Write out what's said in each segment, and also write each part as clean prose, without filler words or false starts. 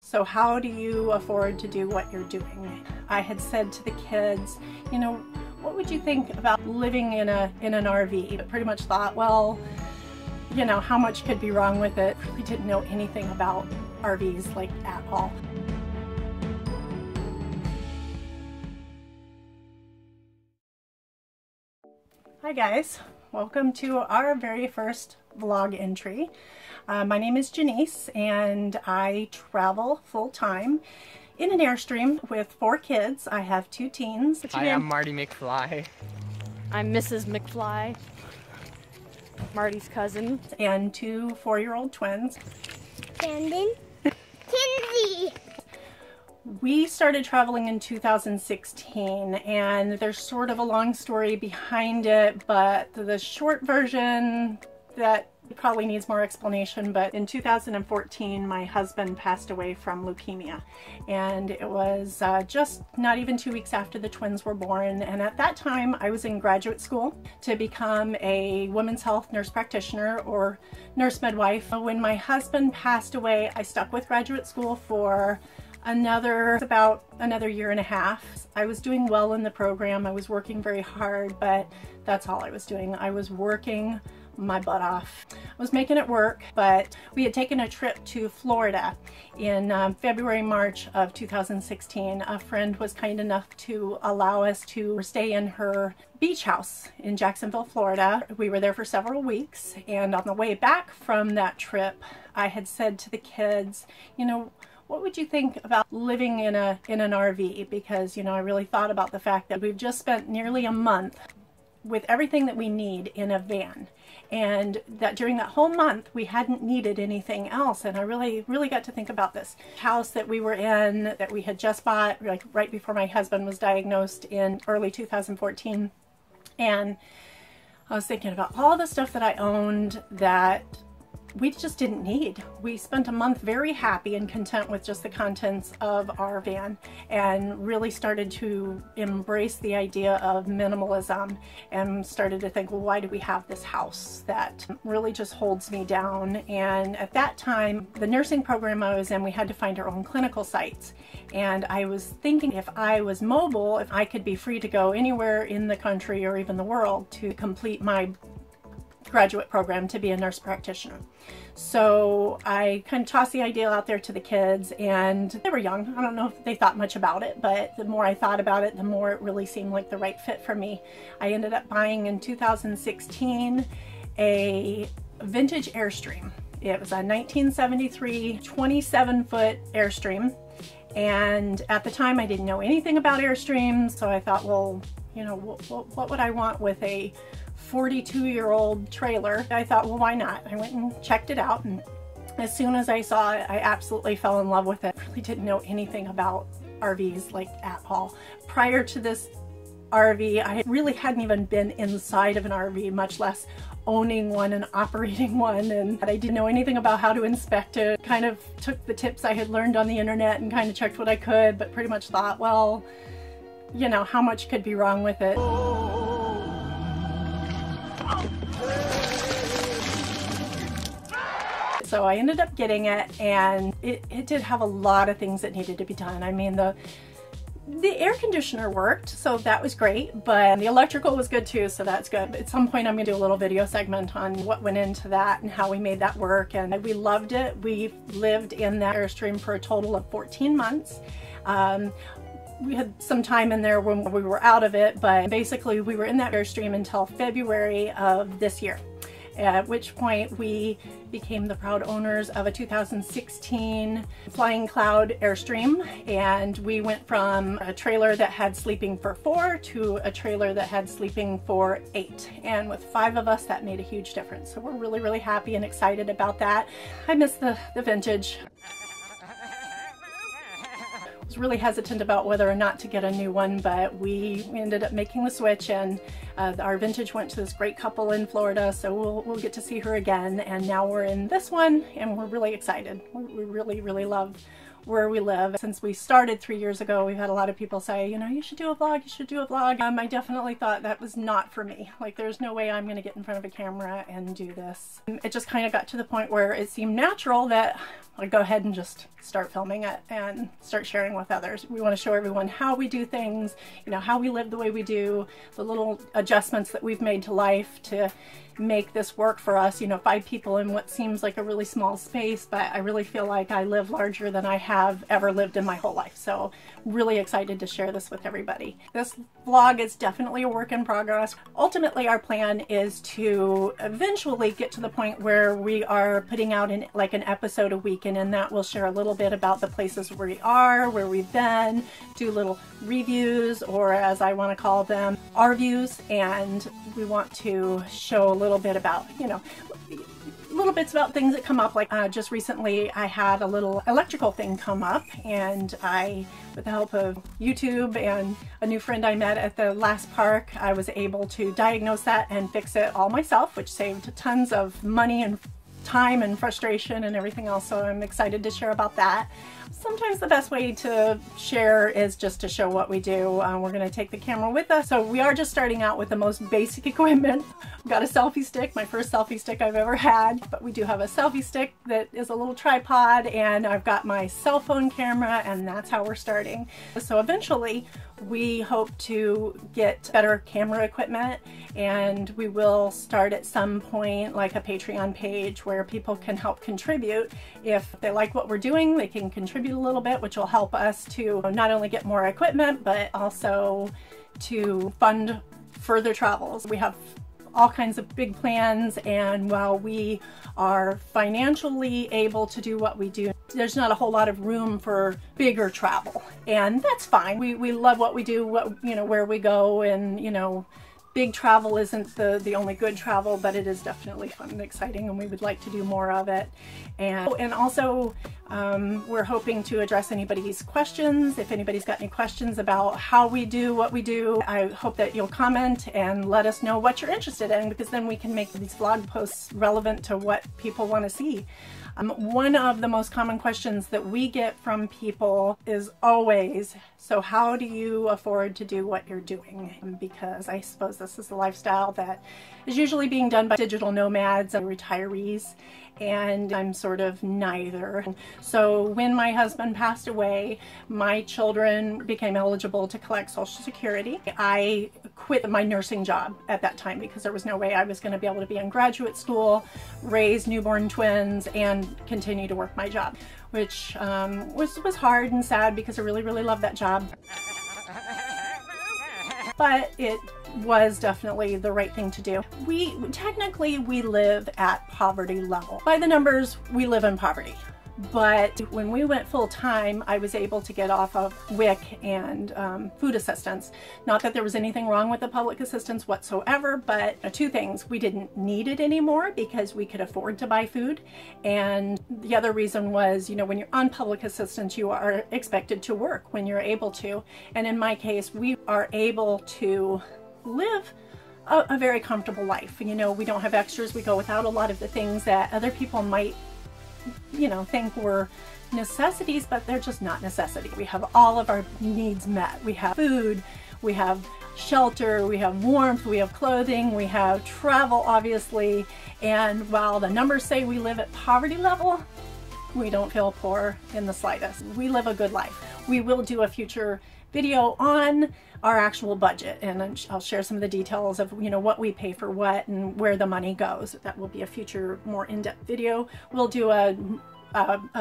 So how do you afford to do what you're doing? I had said to the kids, you know, what would you think about living in an RV? I pretty much thought, well, you know, how much could be wrong with it? I really didn't know anything about RVs like at all. Hi guys, welcome to our very first vlog entry. My name is Janice and I travel full-time in an Airstream with 4 kids. I have 2 teens. Hi, I'm Marty McFly. I'm Mrs. McFly, Marty's cousin. And 2 4-year-old twins. Brandon. Kinsey. We started traveling in 2016 and there's sort of a long story behind it, but the short version that probably needs more explanation, but in 2014 my husband passed away from leukemia, and it was just not even 2 weeks after the twins were born. And at that time I was in graduate school to become a women's health nurse practitioner or nurse midwife. When my husband passed away, I stuck with graduate school for about another year and a half. I was doing well in the program. I was working very hard, but that's all I was doing. I was working my butt off. I was making it work, but we had taken a trip to Florida in February, March of 2016. A friend was kind enough to allow us to stay in her beach house in Jacksonville, Florida. We were there for several weeks, and on the way back from that trip, I had said to the kids, you know, what would you think about living in an RV? Because, you know, I really thought about the fact that we've just spent nearly a month with everything that we need in a van, and that during that whole month we hadn't needed anything else. And I really got to think about this house that we were in, that we had just bought like right before my husband was diagnosed in early 2014. And I was thinking about all the stuff that I owned that we just didn't need. We spent a month very happy and content with just the contents of our van, and really started to embrace the idea of minimalism, and started to think, well, why do we have this house that really just holds me down? And at that time, the nursing program I was in, we had to find our own clinical sites. And I was thinking, if I was mobile, if I could be free to go anywhere in the country or even the world to complete my graduate program to be a nurse practitioner. So I kind of tossed the idea out there to the kids, and they were young. I don't know if they thought much about it, but the more I thought about it, the more it really seemed like the right fit for me. I ended up buying in 2016 a vintage Airstream. It was a 1973 27-foot Airstream, and at the time I didn't know anything about Airstreams, so I thought, well, you know, what would I want with a 42-year-old trailer? I thought, well, why not? I went and checked it out, and as soon as I saw it, I absolutely fell in love with it. I really didn't know anything about RVs like at all. Prior to this RV, I really hadn't even been inside of an RV, much less owning one and operating one, and I didn't know anything about how to inspect it. Kind of took the tips I had learned on the internet and kind of checked what I could, but pretty much thought, well, you know, how much could be wrong with it? So I ended up getting it, and it did have a lot of things that needed to be done. I mean, the air conditioner worked, so that was great, but the electrical was good too, so that's good. At some point I'm gonna do a little video segment on what went into that and how we made that work, and we loved it. We lived in that Airstream for a total of 14 months. We had some time in there when we were out of it, but basically we were in that Airstream until February of this year, at which point we became the proud owners of a 2016 Flying Cloud Airstream, and we went from a trailer that had sleeping for 4 to a trailer that had sleeping for 8, and with 5 of us that made a huge difference. So we're really happy and excited about that. I miss the vintage. Was really hesitant about whether or not to get a new one, but we ended up making the switch, and our vintage went to this great couple in Florida, so we'll get to see her again. And now we're in this one, and we're really excited. We really love where we live. Since we started 3 years ago, we've had a lot of people say, you know, you should do a vlog, you should do a vlog. I definitely thought that was not for me. Like, there's no way I'm going to get in front of a camera and do this. It just kind of got to the point where it seemed natural that I'd go ahead and just start filming it and start sharing with others. We want to show everyone how we do things, you know, how we live the way we do, the little adjustments that we've made to life to make this work for us. You know, 5 people in what seems like a really small space, but I really feel like I live larger than I have ever lived in my whole life. So really excited to share this with everybody. This vlog is definitely a work in progress. Ultimately, our plan is to eventually get to the point where we are putting out an episode a week, and in that we'll share a little bit about the places where we are, where we've been, do little reviews, or as I want to call them, our views, and we want to show a little bit about, you know, little bits about things that come up. Like just recently I had a little electrical thing come up, and I, with the help of YouTube and a new friend I met at the last park, I was able to diagnose that and fix it all myself, which saved tons of money and time and frustration and everything else. So I'm excited to share about that. Sometimes the best way to share is just to show what we do. We're going to take the camera with us. So we are just starting out with the most basic equipment. We've got a selfie stick, my first selfie stick I've ever had, but we do have a selfie stick that is a little tripod, and I've got my cell phone camera, and that's how we're starting. So eventually we hope to get better camera equipment, and we will start at some point like a Patreon page where people can help contribute. If they like what we're doing, they can contribute a little bit, which will help us to not only get more equipment, but also to fund further travels. We have all kinds of big plans, and while we are financially able to do what we do, there's not a whole lot of room for bigger travel, and that's fine. We love what we do, you know, where we go, and you know, big travel isn't the only good travel, but it is definitely fun and exciting, and we would like to do more of it. And also we're hoping to address anybody's questions. If anybody's got any questions about how we do what we do, I hope that you'll comment and let us know what you're interested in, because then we can make these vlog posts relevant to what people want to see. One of the most common questions that we get from people is always, so how do you afford to do what you're doing? Because I suppose this is a lifestyle that is usually being done by digital nomads and retirees, and I'm sort of neither. So when my husband passed away, my children became eligible to collect Social Security. I quit my nursing job at that time because there was no way I was going to be able to be in graduate school, raise newborn twins, and continue to work my job, which was hard and sad because I really, really loved that job. But it was definitely the right thing to do. Technically we live at poverty level. By the numbers, we live in poverty. But when we went full-time, I was able to get off of WIC and food assistance. Not that there was anything wrong with the public assistance whatsoever, but 2 things. We didn't need it anymore because we could afford to buy food. And the other reason was, you know, when you're on public assistance, you are expected to work when you're able to. And in my case, we are able to live a very comfortable life. You know, we don't have extras. We go without a lot of the things that other people might, you know, think were necessities, but they're just not necessity. We have all of our needs met. We have food, we have shelter, we have warmth, we have clothing, we have travel, obviously. And while the numbers say we live at poverty level, we don't feel poor in the slightest. We live a good life. We will do a future video on our actual budget, and I'll share some of the details of, you know, what we pay for what and where the money goes. That will be a future more in-depth video. We'll do a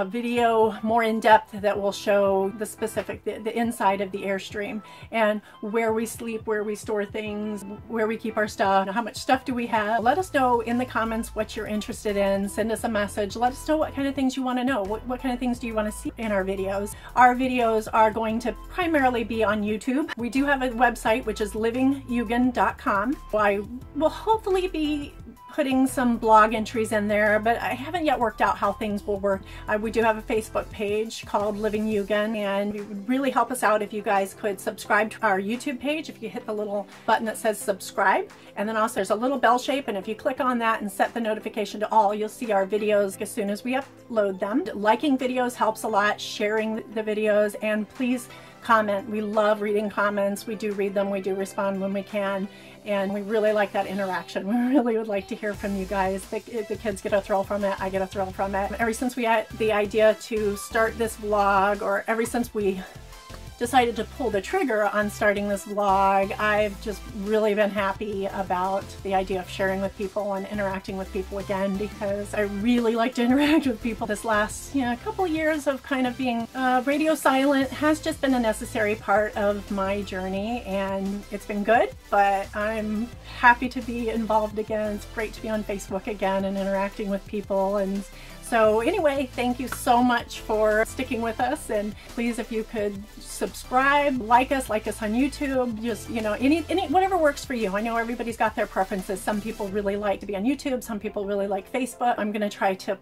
video more in depth that will show the specific, the inside of the Airstream, and where we sleep, where we store things, where we keep our stuff, how much stuff do we have. Let us know in the comments what you're interested in. Send us a message. Let us know what kind of things you want to know. What kind of things do you want to see in our videos? Our videos are going to primarily be on YouTube. We do have a website, which is livingyugan.com. I will hopefully be putting some blog entries in there, but I haven't yet worked out how things will work. We do have a Facebook page called Living Yugen, and it would really help us out if you guys could subscribe to our YouTube page. If you hit the little button that says subscribe, and then also there's a little bell shape, and if you click on that and set the notification to all, you'll see our videos as soon as we upload them. Liking videos helps a lot, sharing the videos, and please comment. We love reading comments. We do read them. We do respond when we can, and we really like that interaction. We really would like to hear from you guys. The kids get a thrill from it. I get a thrill from it. Ever since we had the idea to start this vlog, or ever since we decided to pull the trigger on starting this vlog, I've just really been happy about the idea of sharing with people and interacting with people again, because I really like to interact with people. This last couple years of kind of being radio silent has just been a necessary part of my journey, and it's been good, but I'm happy to be involved again. It's great to be on Facebook again and interacting with people. And so anyway, thank you so much for sticking with us, and please, if you could subscribe, like us on YouTube, just, whatever works for you. I know everybody's got their preferences. Some people really like to be on YouTube, some people really like Facebook. I'm going to try to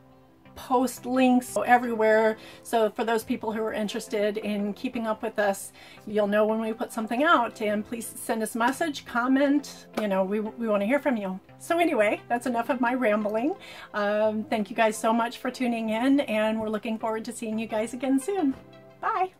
post links everywhere, so for those people who are interested in keeping up with us, you'll know when we put something out, and please send us a message, comment, we want to hear from you. So anyway, that's enough of my rambling. Thank you guys so much for tuning in, and we're looking forward to seeing you guys again soon. Bye!